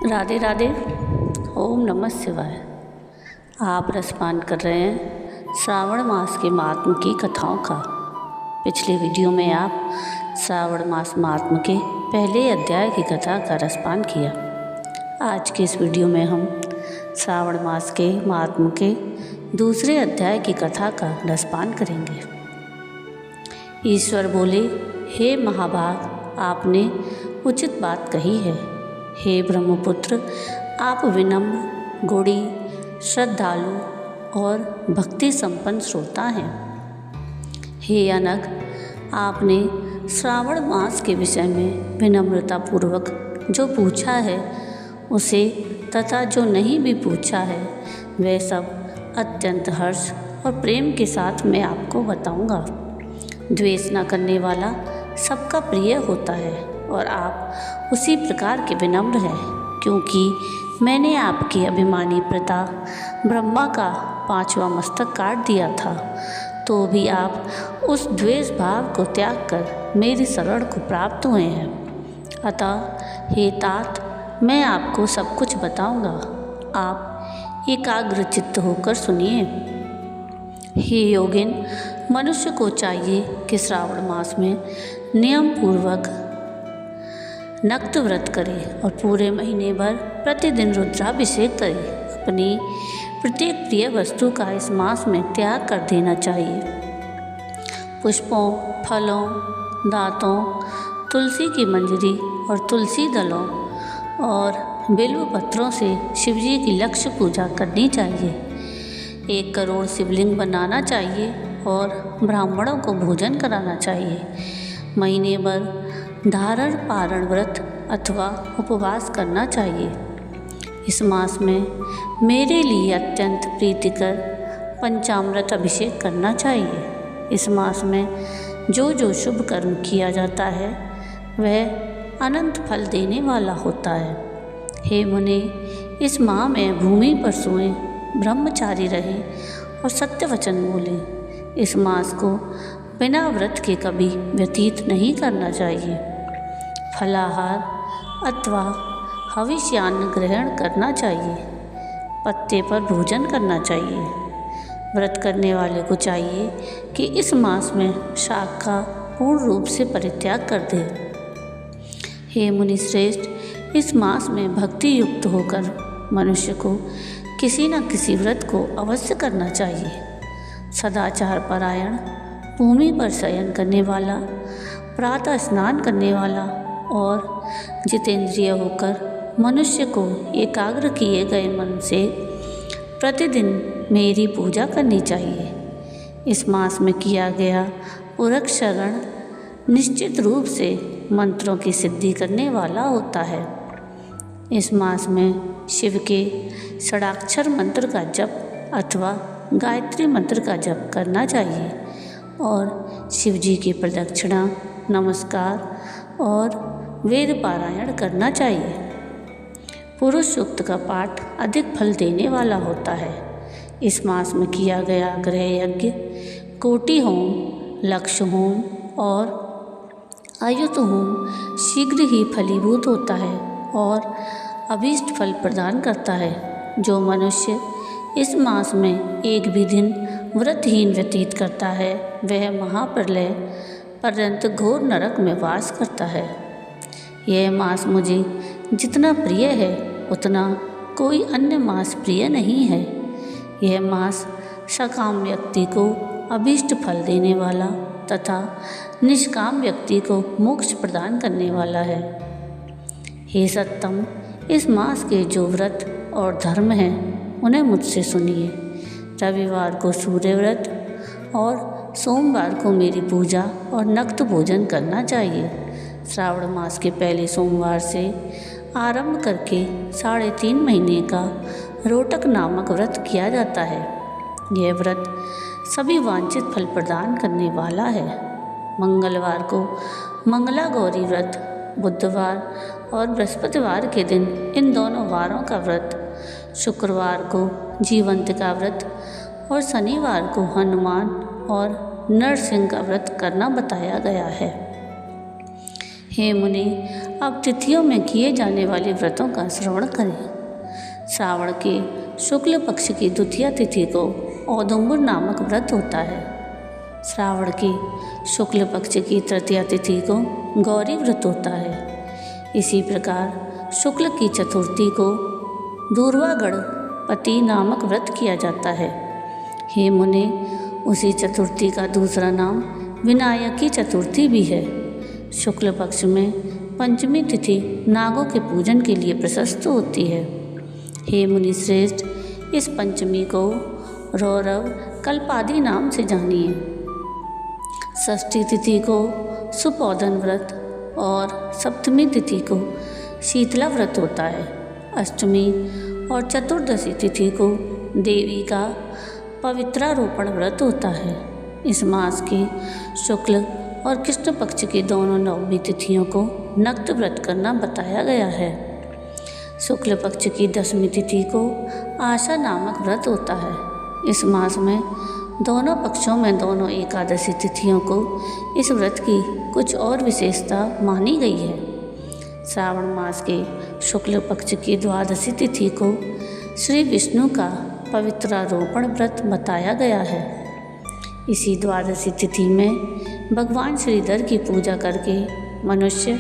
राधे राधे। ओम नमः शिवाय। आप रसपान कर रहे हैं श्रावण मास के महात्म की कथाओं का। पिछले वीडियो में आप श्रावण मास महात्म के पहले अध्याय की कथा का रसपान किया। आज के इस वीडियो में हम श्रावण मास के महात्म के दूसरे अध्याय की कथा का रसपान करेंगे। ईश्वर बोले, हे महाभाग, आपने उचित बात कही है। हे ब्रह्मपुत्र, आप विनम्र, गुणी, श्रद्धालु और भक्ति संपन्न श्रोता हैं। हे अनग, आपने श्रावण मास के विषय में विनम्रतापूर्वक जो पूछा है उसे तथा जो नहीं भी पूछा है वह सब अत्यंत हर्ष और प्रेम के साथ मैं आपको बताऊंगा। द्वेष न करने वाला सबका प्रिय होता है और आप उसी प्रकार के विनम्र हैं, क्योंकि मैंने आपके अभिमानी पिता ब्रह्मा का 5वां मस्तक काट दिया था, तो भी आप उस द्वेष भाव को त्याग कर मेरी शरण को प्राप्त हुए हैं। अतः हे तात, मैं आपको सब कुछ बताऊंगा। आप एकाग्र चित्त होकर सुनिए। हे योगिन, मनुष्य को चाहिए कि श्रावण मास में नियम पूर्वक नक्त व्रत करे और पूरे महीने भर प्रतिदिन रुद्राभिषेक करे। अपनी प्रत्येक प्रिय वस्तु का इस मास में त्याग कर देना चाहिए। पुष्पों, फलों, दांतों, तुलसी की मंजरी और तुलसी दलों और बिल्व पत्रों से शिवजी की लक्ष्य पूजा करनी चाहिए। 1 करोड़ शिवलिंग बनाना चाहिए और ब्राह्मणों को भोजन कराना चाहिए। महीने भर धारण पारण व्रत अथवा उपवास करना चाहिए। इस मास में मेरे लिए अत्यंत प्रीतिकर पंचामृत अभिषेक करना चाहिए। इस मास में जो जो शुभ कर्म किया जाता है वह अनंत फल देने वाला होता है। हे मुने, इस माह में भूमि पर सोएं, ब्रह्मचारी रहें और सत्य वचन बोलें। इस मास को बिना व्रत के कभी व्यतीत नहीं करना चाहिए। फलाहार अथवा हविष्यान्न ग्रहण करना चाहिए। पत्ते पर भोजन करना चाहिए। व्रत करने वाले को चाहिए कि इस मास में शाक का पूर्ण रूप से परित्याग कर दे। हे मुनि श्रेष्ठ, इस मास में भक्ति युक्त होकर मनुष्य को किसी न किसी व्रत को अवश्य करना चाहिए। सदाचार परायण, भूमि पर शयन करने वाला, प्रातः स्नान करने वाला और जितेंद्रिय होकर मनुष्य को एकाग्र किए गए मन से प्रतिदिन मेरी पूजा करनी चाहिए। इस मास में किया गया उरक शरण निश्चित रूप से मंत्रों की सिद्धि करने वाला होता है। इस मास में शिव के षडाक्षर मंत्र का जप अथवा गायत्री मंत्र का जप करना चाहिए और शिवजी की प्रदक्षिणा, नमस्कार और वेद पारायण करना चाहिए। पुरुष सूक्त का पाठ अधिक फल देने वाला होता है। इस मास में किया गया गृह यज्ञ, कोटि होम, लक्ष्य होम और आयुत होम शीघ्र ही फलीभूत होता है और अभीष्ट फल प्रदान करता है। जो मनुष्य इस मास में एक भी दिन व्रतहीन व्यतीत करता है वह महाप्रलय पर्यंत घोर नरक में वास करता है। यह मास मुझे जितना प्रिय है उतना कोई अन्य मास प्रिय नहीं है। यह मास सकाम व्यक्ति को अभीष्ट फल देने वाला तथा निष्काम व्यक्ति को मोक्ष प्रदान करने वाला है। हे सत्तम, इस मास के जो व्रत और धर्म हैं उन्हें मुझसे सुनिए। रविवार को सूर्य व्रत और सोमवार को मेरी पूजा और नक्त भोजन करना चाहिए। श्रावण मास के पहले सोमवार से आरंभ करके 3.5 महीने का रोटक नामक व्रत किया जाता है। यह व्रत सभी वांछित फल प्रदान करने वाला है। मंगलवार को मंगला गौरी व्रत, बुधवार और बृहस्पतिवार के दिन इन दोनों वारों का व्रत, शुक्रवार को जीवंतिका व्रत और शनिवार को हनुमान और नरसिंह का व्रत करना बताया गया है। हे मुनि, अब तिथियों में किए जाने वाले व्रतों का श्रवण करें। श्रावण के शुक्ल पक्ष की द्वितीया तिथि को औदुंबर नामक व्रत होता है। श्रावण की शुक्ल पक्ष की तृतीया तिथि को गौरी व्रत होता है। इसी प्रकार शुक्ल की चतुर्थी को दूर्वा गणपति नामक व्रत किया जाता है। हे मुने, उसी चतुर्थी का दूसरा नाम विनायकी चतुर्थी भी है। शुक्ल पक्ष में पंचमी तिथि नागों के पूजन के लिए प्रशस्त होती है। हे मुनि श्रेष्ठ, इस पंचमी को रौरव कल्पादि नाम से जानिए। षष्ठी तिथि को सुपौदन व्रत और सप्तमी तिथि को शीतला व्रत होता है। अष्टमी और चतुर्दशी तिथि को देवी का पवित्रारोपण व्रत होता है। इस मास के शुक्ल और कृष्ण पक्ष की दोनों नवमी तिथियों को नक्त व्रत करना बताया गया है। शुक्ल पक्ष की दसवीं तिथि को आशा नामक व्रत होता है। इस मास में दोनों पक्षों में दोनों एकादशी तिथियों को इस व्रत की कुछ और विशेषता मानी गई है। श्रावण मास के शुक्ल पक्ष की द्वादशी तिथि को श्री विष्णु का पवित्रारोपण व्रत बताया गया है। इसी द्वादशी तिथि में भगवान श्रीधर की पूजा करके मनुष्य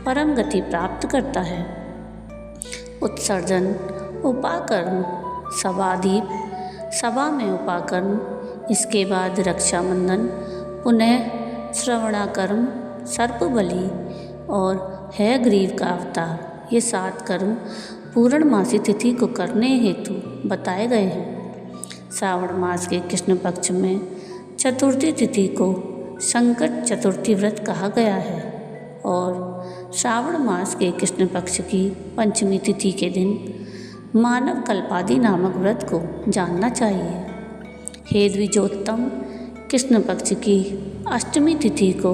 परम गति प्राप्त करता है। उत्सर्जन, उपाकर्म, सभादीप, सभा में उपाकर्म, इसके बाद रक्षाबंधन, पुनः श्रवणाकर्म, सर्पबलि और हयग्रीव का अवतार, ये 7 कर्म पूर्णमासी तिथि को करने हेतु बताए गए हैं। श्रावण मास के कृष्ण पक्ष में चतुर्थी तिथि को संकट चतुर्थी व्रत कहा गया है और श्रावण मास के कृष्ण पक्ष की पंचमी तिथि के दिन मानव कल्पादि नामक व्रत को जानना चाहिए। हे द्विजोत्तम, कृष्ण पक्ष की अष्टमी तिथि को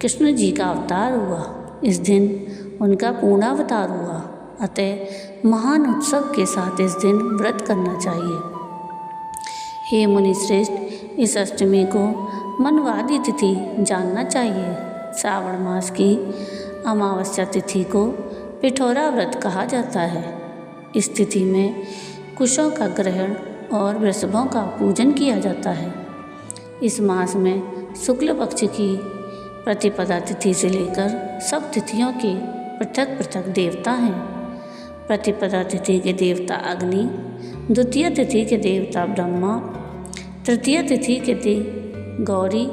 कृष्ण जी का अवतार हुआ। इस दिन उनका पूर्णावतार हुआ, अतः महान उत्सव के साथ इस दिन व्रत करना चाहिए। हे मुनि श्रेष्ठ, इस अष्टमी को मनवादी तिथि जानना चाहिए। श्रावण मास की अमावस्या तिथि को पिठौरा व्रत कहा जाता है। इस तिथि में कुशों का ग्रहण और वृषभों का पूजन किया जाता है। इस मास में शुक्ल पक्ष की प्रतिपदा तिथि से लेकर सब तिथियों के पृथक पृथक देवता हैं। प्रतिपदा तिथि के देवता अग्नि, द्वितीय तिथि के देवता ब्रह्मा, तृतीय तिथि के गौरी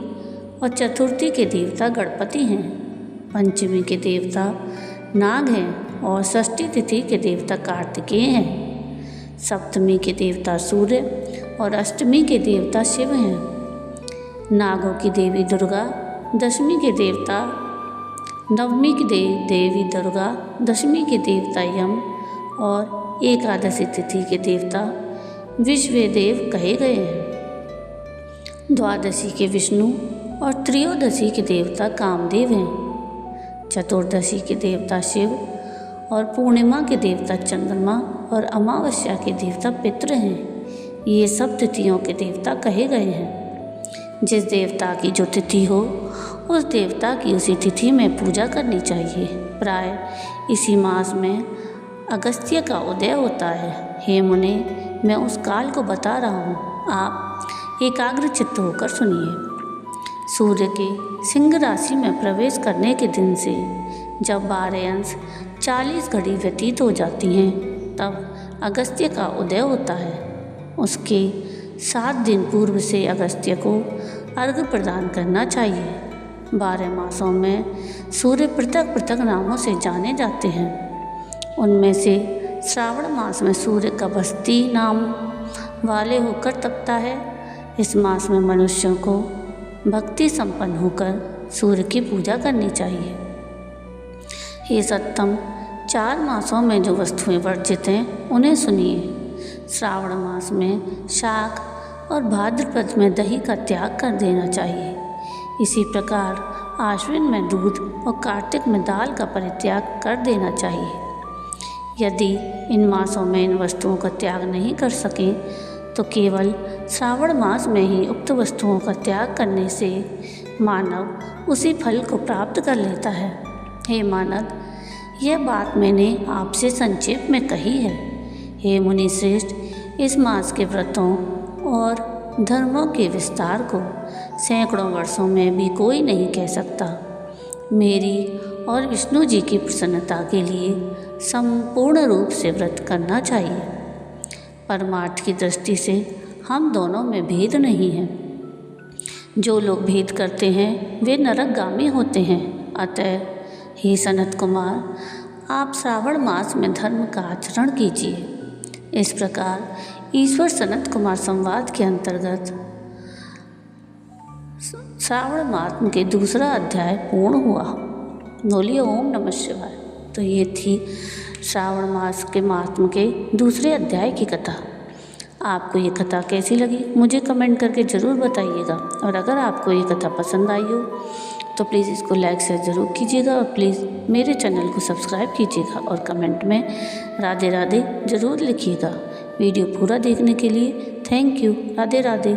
और चतुर्थी के देवता गणपति हैं। पंचमी के देवता नाग हैं और षष्ठी तिथि के देवता कार्तिकेय हैं। सप्तमी के देवता सूर्य और अष्टमी के देवता शिव हैं। नागों की देवी दुर्गा, दशमी के देवता, नवमी की देवी दुर्गा, दशमी के देवता यम और एकादशी तिथि के देवता विश्वदेव कहे गए हैं। द्वादशी के विष्णु और त्रयोदशी के देवता कामदेव हैं। चतुर्दशी के देवता शिव और पूर्णिमा के देवता चंद्रमा और अमावस्या के देवता पितृ हैं। ये सब तिथियों के देवता कहे गए हैं। जिस देवता की जो तिथि हो उस देवता की उसी तिथि में पूजा करनी चाहिए। प्राय इसी मास में अगस्त्य का उदय होता है। हे मुने, मैं उस काल को बता रहा हूँ, आप एकाग्र चित्त होकर सुनिए। सूर्य के सिंह राशि में प्रवेश करने के दिन से जब 12 अंश 40 घड़ी व्यतीत हो जाती हैं, तब अगस्त्य का उदय होता है। उसके 7 दिन पूर्व से अगस्त्य को अर्घ्य प्रदान करना चाहिए। 12 मासों में सूर्य पृथक पृथक नामों से जाने जाते हैं। उनमें से श्रावण मास में सूर्य कबस्ती नाम वाले होकर तपता है। इस मास में मनुष्यों को भक्ति संपन्न होकर सूर्य की पूजा करनी चाहिए। हे सत्तम, 4 मासों में जो वस्तुएं वर्जित हैं उन्हें सुनिए। श्रावण मास में शाक और भाद्रपद में दही का त्याग कर देना चाहिए। इसी प्रकार आश्विन में दूध और कार्तिक में दाल का परित्याग कर देना चाहिए। यदि इन मासों में इन वस्तुओं का त्याग नहीं कर सकें तो केवल श्रावण मास में ही उक्त वस्तुओं का त्याग करने से मानव उसी फल को प्राप्त कर लेता है। हे मानव, यह बात मैंने आपसे संक्षेप में कही है। हे मुनि श्रेष्ठ, इस मास के व्रतों और धर्मों के विस्तार को सैकड़ों वर्षों में भी कोई नहीं कह सकता। मेरी और विष्णु जी की प्रसन्नता के लिए संपूर्ण रूप से व्रत करना चाहिए। परमार्थ की दृष्टि से हम दोनों में भेद नहीं है। जो लोग भेद करते हैं वे नरकगामी होते हैं। अतः हे सनत कुमार, आप श्रावण मास में धर्म का आचरण कीजिए। इस प्रकार ईश्वर सनत कुमार संवाद के अंतर्गत श्रावण मास के दूसरा अध्याय पूर्ण हुआ। बोलिए ओम नमः शिवाय। तो ये थी श्रावण मास के महात्म के दूसरे अध्याय की कथा। आपको ये कथा कैसी लगी मुझे कमेंट करके ज़रूर बताइएगा। और अगर आपको ये कथा पसंद आई हो तो प्लीज़ इसको लाइक शेयर ज़रूर कीजिएगा और प्लीज़ मेरे चैनल को सब्सक्राइब कीजिएगा और कमेंट में राधे राधे ज़रूर लिखिएगा। वीडियो पूरा देखने के लिए थैंक यू। राधे राधे।